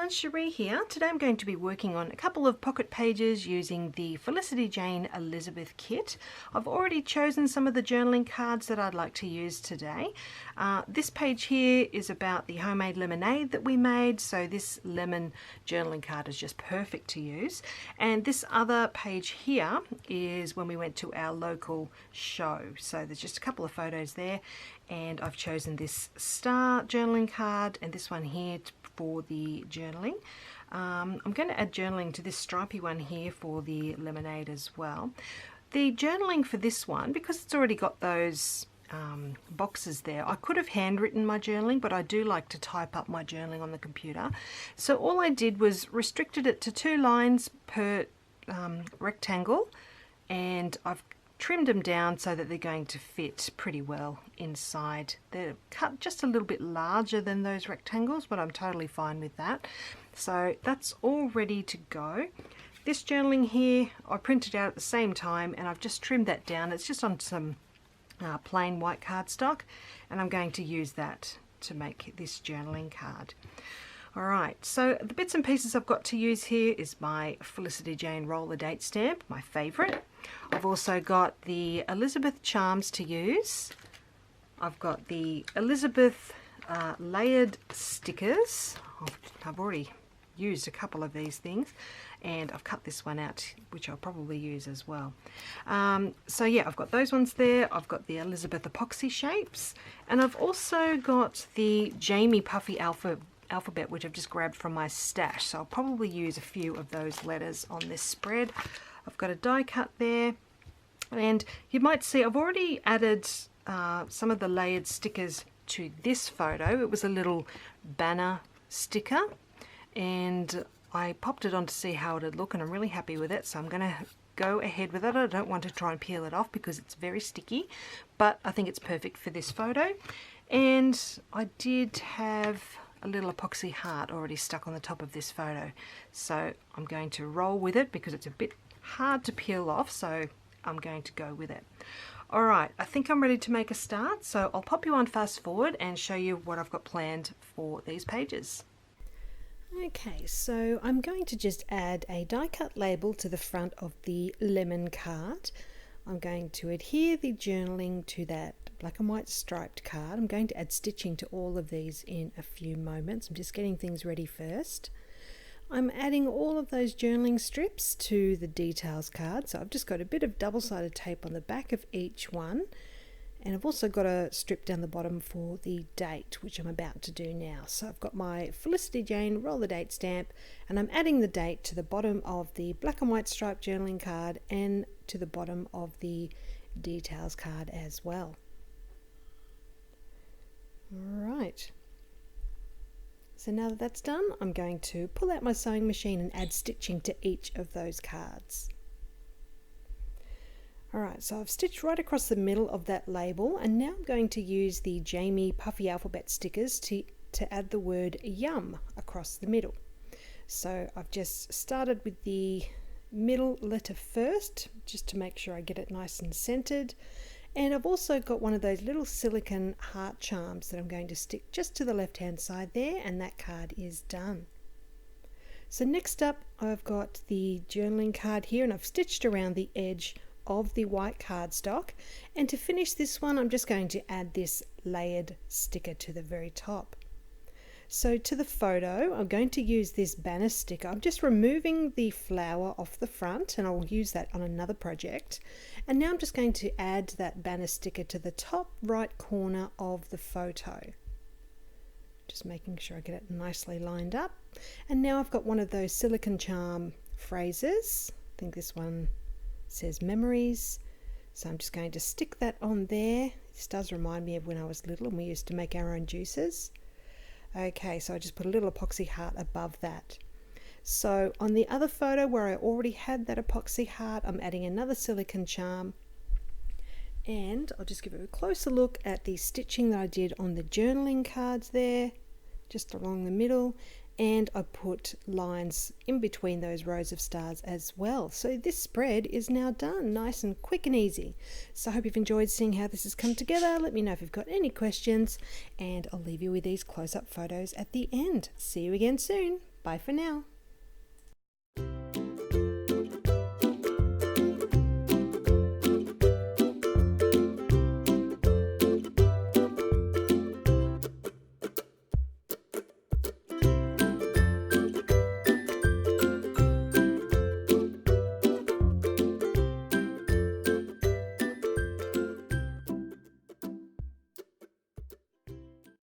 everyone, Sheree here. Today I'm going to be working on a couple of pocket pages using the Felicity Jane Elizabeth Kit. I've already chosen some of the journaling cards that I'd like to use today. This page here is about the homemade lemonade that we made, so this lemon journaling card is just perfect to use. And this other page here is when we went to our local show. So there's just a couple of photos there, and I've chosen this star journaling card and this one here for the journaling. I'm going to add journaling to this stripy one here for the lemonade as well. The journaling for this one, because it's already got those boxes there, I could have handwritten my journaling, but I do like to type up my journaling on the computer. So all I did was restricted it to 2 lines per rectangle, and I've trimmed them down so that they're going to fit pretty well inside. They're cut just a little bit larger than those rectangles, but I'm totally fine with that. So that's all ready to go. This journaling here I printed out at the same time, and I've just trimmed that down. It's just on some plain white cardstock, and I'm going to use that to make this journaling card. Alright, so the bits and pieces I've got to use here is my Felicity Jane roller date stamp, my favourite. I've also got the Elizabeth charms to use. I've got the Elizabeth layered stickers. I've already used a couple of these things, and I've cut this one out, which I'll probably use as well. So yeah, I've got those ones there. I've got the Elizabeth epoxy shapes, and I've also got the Jamie puffy alphabet, which I've just grabbed from my stash. So I'll probably use a few of those letters on this spread. I've got a die cut there, and you might see I've already added some of the layered stickers to this photo. It was a little banner sticker, and I popped it on to see how it would look, and I'm really happy with it, so I'm going to go ahead with it. I don't want to try and peel it off because it's very sticky, but I think it's perfect for this photo. And I did have a little epoxy heart already stuck on the top of this photo, so I'm going to roll with it because it's a bit hard to peel off, so I'm going to go with it. Alright, I think I'm ready to make a start, so I'll pop you on fast forward and show you what I've got planned for these pages. Okay, so I'm going to just add a die cut label to the front of the lemon card. I'm going to adhere the journaling to that black and white striped card. I'm going to add stitching to all of these in a few moments. I'm just getting things ready first. I'm adding all of those journaling strips to the details card. So I've just got a bit of double-sided tape on the back of each one. And I've also got a strip down the bottom for the date, which I'm about to do now. So I've got my Felicity Jane roller date stamp, and I'm adding the date to the bottom of the black and white striped journaling card and to the bottom of the details card as well. Alright, so now that that's done, I'm going to pull out my sewing machine and add stitching to each of those cards. Alright, so I've stitched right across the middle of that label, and now I'm going to use the Jamie puffy alphabet stickers to add the word yum across the middle. So I've just started with the middle letter first, just to make sure I get it nice and centered. And I've also got one of those little silicone heart charms that I'm going to stick just to the left hand side there, and that card is done. So next up I've got the journaling card here, and I've stitched around the edge of the white cardstock, and to finish this one I'm just going to add this layered sticker to the very top. So to the photo I'm going to use this banner sticker. I'm just removing the flower off the front, and I'll use that on another project. And now I'm just going to add that banner sticker to the top right corner of the photo. Just making sure I get it nicely lined up. And now I've got one of those silicone charm phrases. I think this one says memories. So I'm just going to stick that on there. This does remind me of when I was little and we used to make our own juices. Okay, so I just put a little epoxy heart above that. So on the other photo where I already had that epoxy heart, I'm adding another silicone charm, and I'll just give it a closer look at the stitching that I did on the journaling cards there, just along the middle, and I put lines in between those rows of stars as well. So this spread is now done, nice and quick and easy. So I hope you've enjoyed seeing how this has come together. Let me know if you've got any questions, and I'll leave you with these close-up photos at the end. See you again soon. Bye for now.